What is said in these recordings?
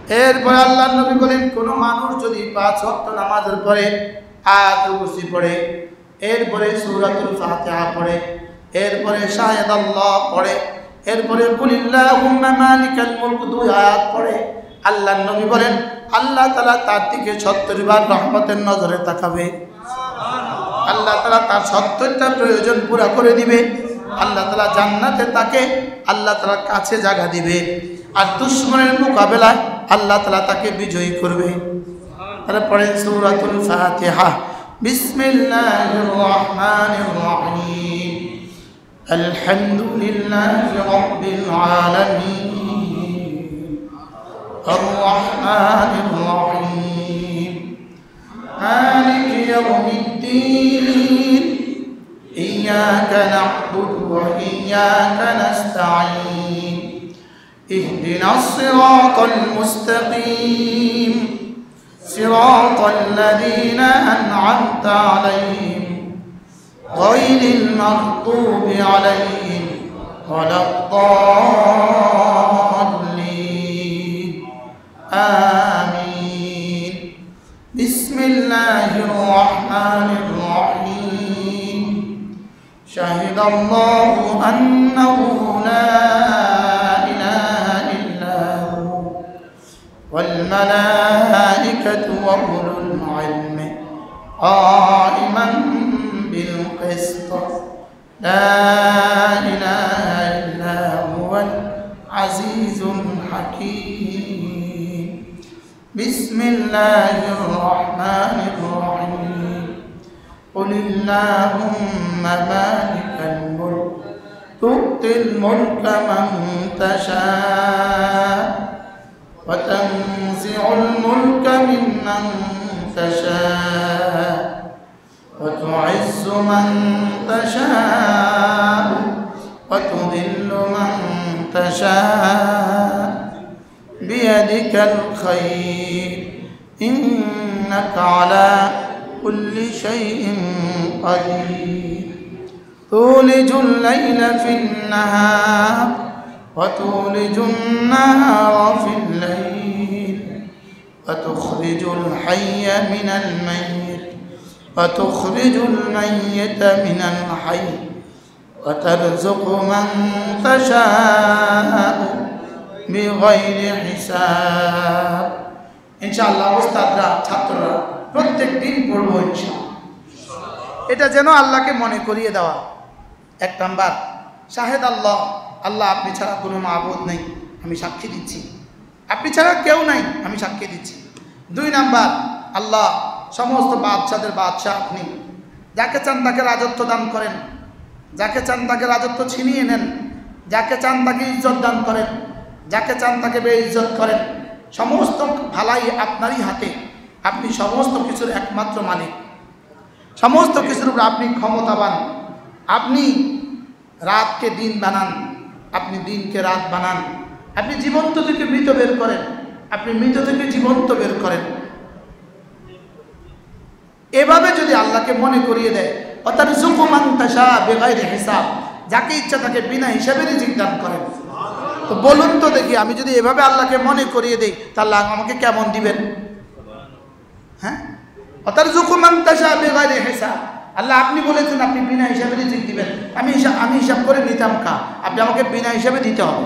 এরপরে আল্লাহর নবী বলেন, কোনো মানুষ যদি 5 ওয়াক্ত নামাজের পরে আয়াতুল কুরসি পড়ে, এরপরে সূরাতুল ফাতিহা পড়ে, এরপরে শাহাদাল্লাহ পড়ে, এরপরে কুলিল্লাহুম্মা মালিকাল মুলক 2 আয়াত পড়ে, আল্লাহর নবী বলেন আল্লাহ তাআলা তার দিকে 70 বার রহমতের নজরে তাকাবে। আল্লাহ তাআলা তার 70টা প্রয়োজন পুরা করে দিবে। আল্লাহ তাআলা জান্নাতে তাকে আল্লাহ তাআলার কাছে জায়গা দিবে। আর দুশমনের মোকাবেলায় আল্লাহ তাআলা তাকে বিজয়ী করবে। তারপরে সূরাতুল ফাতিহা। বিসমিল্লাহির রহমানির রহিম। আলহামদুলিল্লাহি রাব্বিল আলামিন। আর রহমানির রহিম। মালিকি ইয়াউমিদ্দিন। ইয়্যাকা না'বুদু ওয়া ইয়্যাকা নাস্তাঈন। اهدنا الصراط المستقيم صراط الذين أنعمت عليهم غير المغضوب عليهم ولا الضالين آمين بسم الله الرحمن الرحيم شهد الله أنه لا والملائكة وأولو العلم قائما بالقسط لا إله إلا هو العزيز الحكيم بسم الله الرحمن الرحيم قل اللهم مالك الملك تؤتي الملك من تشاء وتنزع الملك ممن تشاء وتعز من تشاء وتذل من تشاء بيدك الخير إنك على كل شيء قدير تولج الليل في النهار وتولج النهار في الليل وتخرج الحي من الميت وتخرج الميت من الحي وترزق من تشاء بغير حساب ইনশাআল্লাহ ওস্তাদরা ছাত্ররা প্রত্যেক দিন পড়ব ইনশাআল্লাহ। এটা যেন আল্লাহকে মনে করিয়ে দেওয়া। 1 নাম্বার শাহেদ আল্লাহ, আল্লাহ আপনি ছাড়া কোনো মাবুদ নেই, আমি সাক্ষী দিচ্ছি। আপনি ছাড়া কেউ নাই, আমি সাক্ষী দিচ্ছি। 2 নাম্বার আল্লাহ সমস্ত বাদশাদের বাদশাহ আপনি। যাকে চান তাকে রাজত্ব দান করেন, যাকে চান তাকে রাজত্ব ছিনিয়ে নেন, যাকে চান তাকে ইজ্জত দান করেন, যাকে চান তাকে বেইজ্জত করেন। সমস্ত ভালাই আপনারই হাতে। আপনি সমস্ত কিছুর একমাত্র মালিক, সমস্ত কিছুর উপর আপনি ক্ষমতাবান। আপনি রাতকে দিন বানান, আপনি দিনকে রাত বানান। আপনি জীবন্ত থেকে মৃত বের করেন, আপনি মৃত থেকে জীবন্ত বের করেন। এভাবে যদি আল্লাহকে মনে করিয়ে দেয়, ওয়াতারযুকু মান তাশা বিগাইরি হিসাব, যাকে ইচ্ছা তাকে বিনা হিসাবে রিজিক দান করেন। তো বলুন তো দেখি, আমি যদি এভাবে আল্লাহকে মনে করিয়ে দেই তাহলে আমাকে কেমন দিবেন? হ্যাঁ, ওয়াতারযুকু মান তাশা বিগাইরি হিসাব। আল্লাহ আপনি বলেছেন আপনি বিনা হিসাবে রিজিক দিবেন। আমি হিসাব করে নিতাম কা, আপনি আমাকে বিনা হিসাবে দিতে হবে।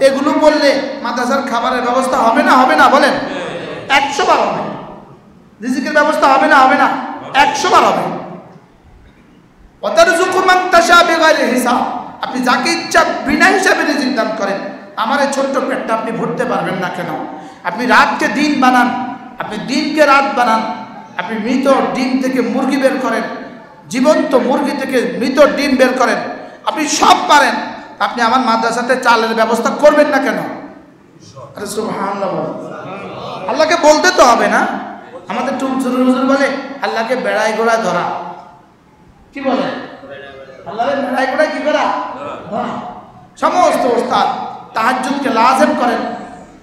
এগুলো বললে মাদ্রাসার খাবারের ব্যবস্থা হবে না? হবে না? বলেন। 100 বার হবে। রিজিকের ব্যবস্থা হবে না? হবে না? 100 বার হবে। ওয়াতারযুকু মান তাশা বিগাইরি হিসাব, আপনি যাকে ইচ্ছা বিনা হিসাবে রিজিক দান করেন। আমার এই ছোট্ট পেটটা আপনি ভরতে পারবেন না কেন? আপনি রাতকে দিন বানান, আপনি দিনকে রাত বানান। আপনি মৃত ডিম থেকে মুরগি বের করেন, জীবন্ত মুরগি থেকে মৃত ডিম বের করেন। আপনি সব পারেন, আপনি আমার মাদ্রাসাতে চালের ব্যবস্থা করবেন না কেন? আরে সুবহানাল্লাহ। আল্লাহকে বলতে তো হবে না? আমাদের হুজুর বলে আল্লাহকে বেড়ায় গোড়ায় ধরা। কি বলে? আল্লাহকে বেড়ায় গোড়ায় কি করা? ধরা। সমস্ত ওস্তাদ তাহাজ্জুদকে লাজিম করেন,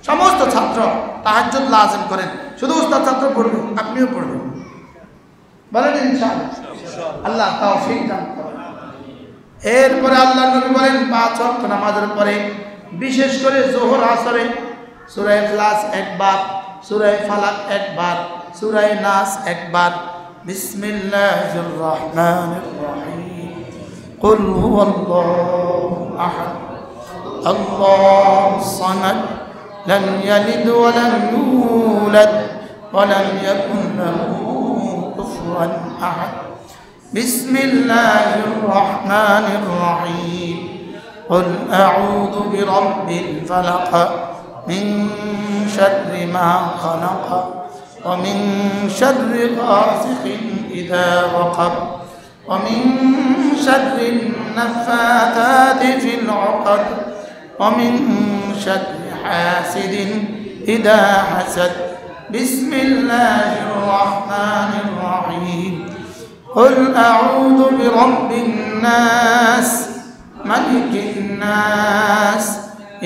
সমস্ত ছাত্র তাহাজ্জুদ লাজিম করেন। শুধু উস্তাদ ছাত্র পড়বেন, আপনিও পড়বেন। বলেন ইনশাআল্লাহ। আল্লাহ তৌফিক দান করেন। এরপরে আল্লাহর নবী বলেন 5 ওয়াক্ত নামাজের পরে, বিশেষ করে যোহর আসরে সূরা ইখলাস একবার, সূরা ফালাক একবার, সূরা নাস একবার। বিসমিল্লাহির রহমানির রহিম। কুল হুয়াল্লাহু আহাদ আল্লাহুস সামাদ লাম ইয়ালিদ ওয়া লাম ইউলাদ ওয়া লাম ইয়াকুন লাহু কুফুয়ান আহাদ। বিসমিল্লাহির রহমানির রহিম। قل أعوذ برب الفلق من شر ما خلق ومن شر غاسق إذا وقب ومن شر النفاثات في العقد ومن شر حاسد إذا حسد. بسم الله الرحمن الرحيم. قل أعوذ برب الناس ملك الناس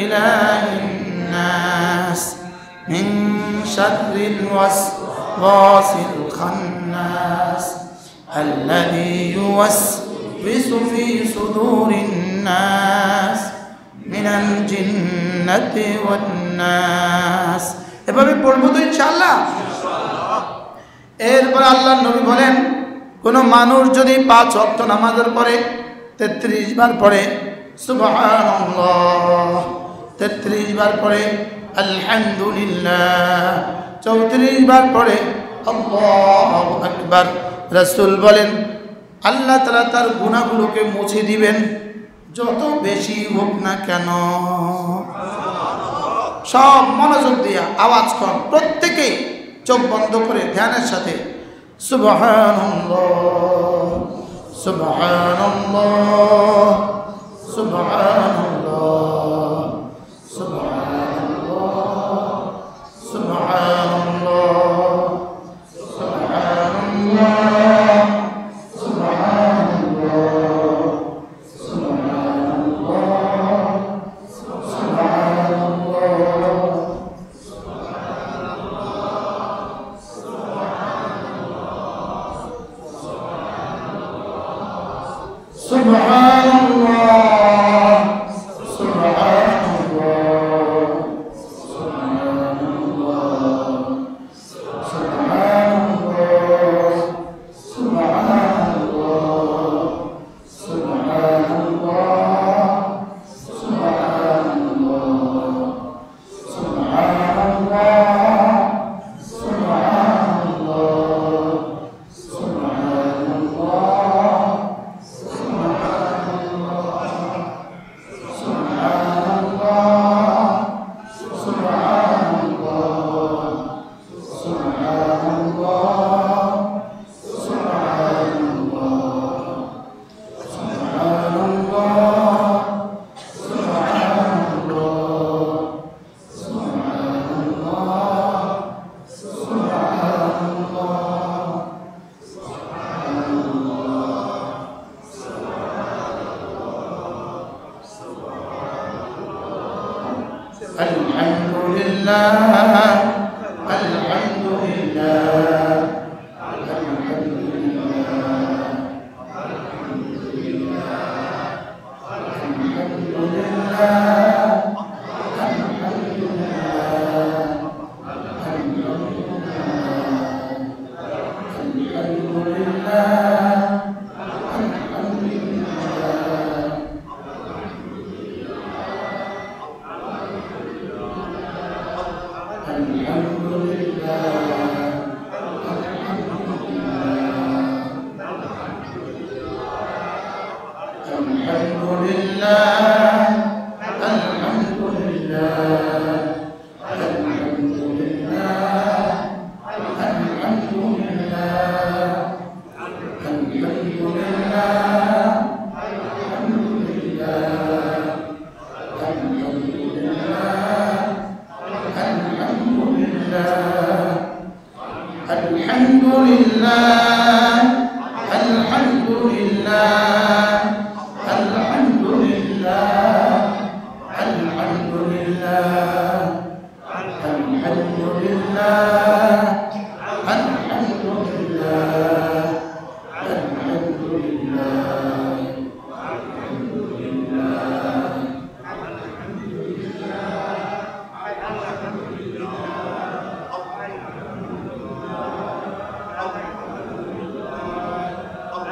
إله الناس من شر الوسواس الخناس الذي يوسوس في صدور الناس من الجنة والناس. এভাবে পড়বো তো ইনশাআল্লাহ। এরপর আল্লাহর নবী বলেন, কোন মানুষ যদি 5 ওয়াক্ত নামাজের পরে 33 বার পড়ে সুবহানাল্লাহ, 33 বার পড়ে আলহামদুলিল্লাহ, 34 বার পড়ে আল্লাহু আকবার, রাসূল বলেন আল্লাহ তাআলা তার গুনাহগুলোকে মুছে দিবেন, যত বেশি হোক না কেন। সব মনোযোগ দিয়ে আওয়াজ কর, প্রত্যেকে চোখ বন্ধ করে ধ্যানের সাথে সুবহানাল্লাহ সুবহানাল্লাহ সুবহানাল্লাহ সুবহানাল্লাহ সুবহানাল্লাহ সুবহানাল্লাহ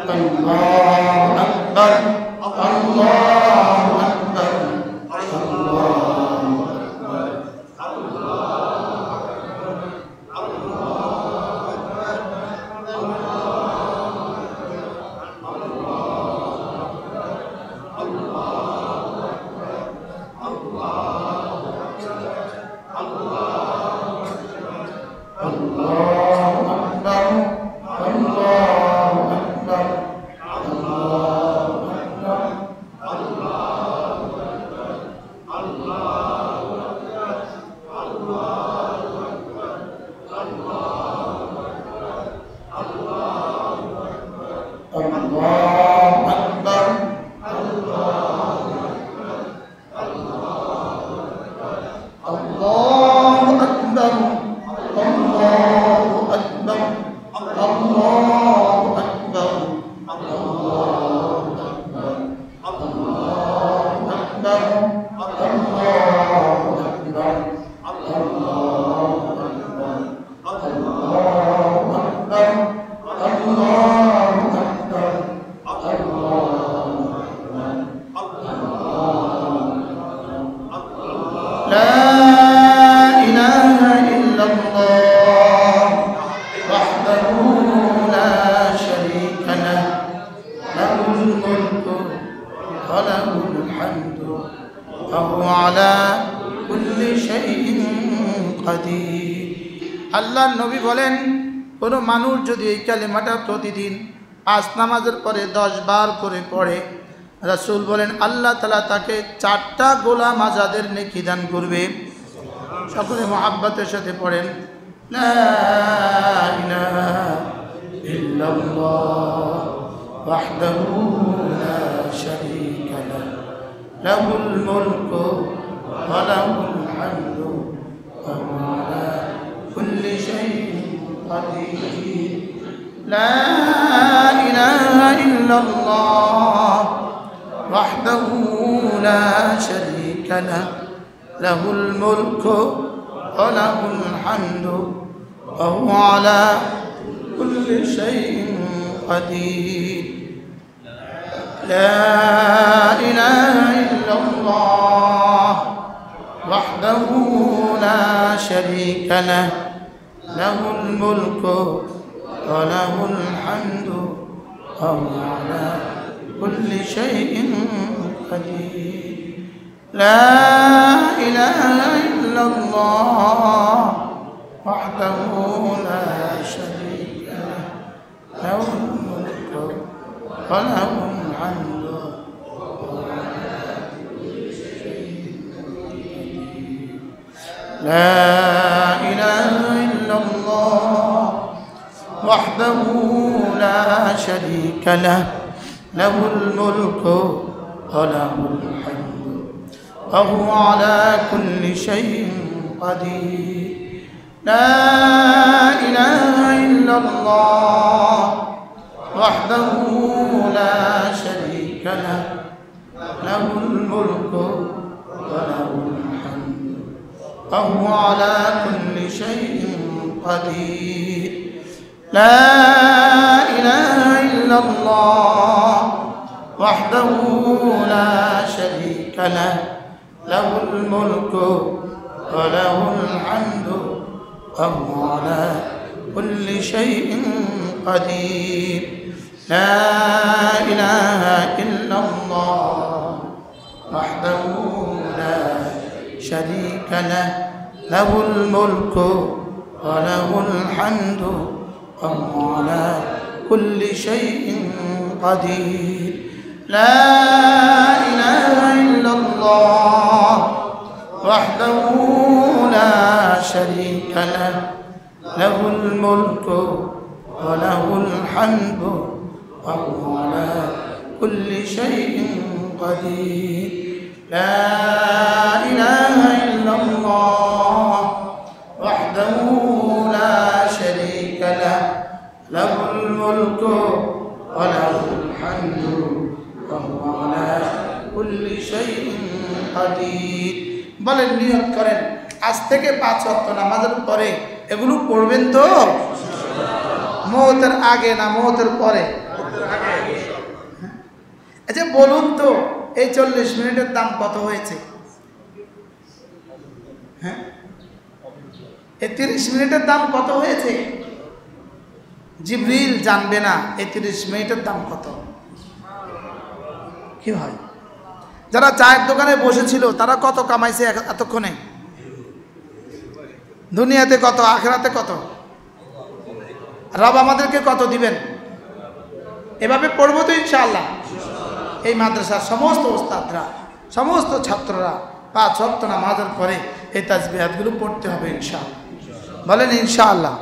আল্লাহু আকবার আল্লাহু আকবার আল্লাহ নবী বলেন কোনো মানুষ যদি এই কালেমাটা প্রতিদিন 5 নামাজের পরে 10 বার করে পড়ে, রাসূল বলেন আল্লাহ তাআলা তাকে 4টা গোলাম আজাদের নেকি দান করবে। সকলে মুহাব্বতের সাথে পড়েন লা ইলাহা ইল্লাল্লাহ ওয়াহদাহু লা শারীকা লাহু লাহুল মুলকু ওয়া লাহুল হামদু ওয়া হুয়া আলা কুল্লি শাইইন কাদির। লা ইলাহা ইল্লাল্লাহ ওয়াহদাহু লা শারীকা লাহু লাহুল মুলকু ওয়া লাহুল হামদু ওয়া হুয়া আলা কুল্লি শাইইন কাদির। লা ইলাহা ইল্লাল্লাহ ওয়াহদাহু লা শারীকা লাহু লাহুল মুলকু ওয়া লাহুল হামদু ওয়া হুয়া আলা কুল্লি শাইইন কাদির। لا إله إلا الله وحده لا شريك له له الملك وله الحمد لا إله إلا الله وحده لا شريك له له الملك وله الحمد وهو على كل شيء قدير. لا إله إلا الله وحده لا شريك له له الملك وله الحمد وهو على كل شيء قدير. لا إله إلا الله وحده لا شريك له له الملك وله الحمد وهو على كل شيء قدير. لا إله إلا الله وحده لا شريك له له الملك وله الحمد وهو على كل شيء قدير. لا إله إلا الله وحده لا شريك له له الملك وله الحمد وهو على كل شيء قدير. لا إله إلا الله وحده لا شريك له له الملك وله الحمد وهو على كل شيء قدير. বলেন নিয়ত করেন আজ থেকে 5 ওয়াক্ত নামাজের পরে এগুলো পড়বেন তো? মওতের আগে না মওতের পরে? আচ্ছা বলুন তো, এই 40 মিনিটের দাম কত হয়েছে? হ্যাঁ, এই 30 মিনিটের দাম কত হয়েছে? জিবরিল জানবে না এই 30 মিনিটের দাম কত। কি হয়, যারা চায়ের দোকানে বসেছিল তারা কত কামাইছে এতক্ষণে? দুনিয়াতে কত, আখিরাতে কত? রব আমাদেরকে কত দিবেন? এভাবে পড়বো তো ইনশাআল্লাহ। এই মাদ্রাসার সমস্ত ওস্তাদরা, সমস্ত ছাত্ররা 5 ওয়াক্ত নামাজের পরে এই তাসবিহাতগুলো পড়তে হবে ইনশাআল্লাহ। বলেন ইনশাআল্লাহ।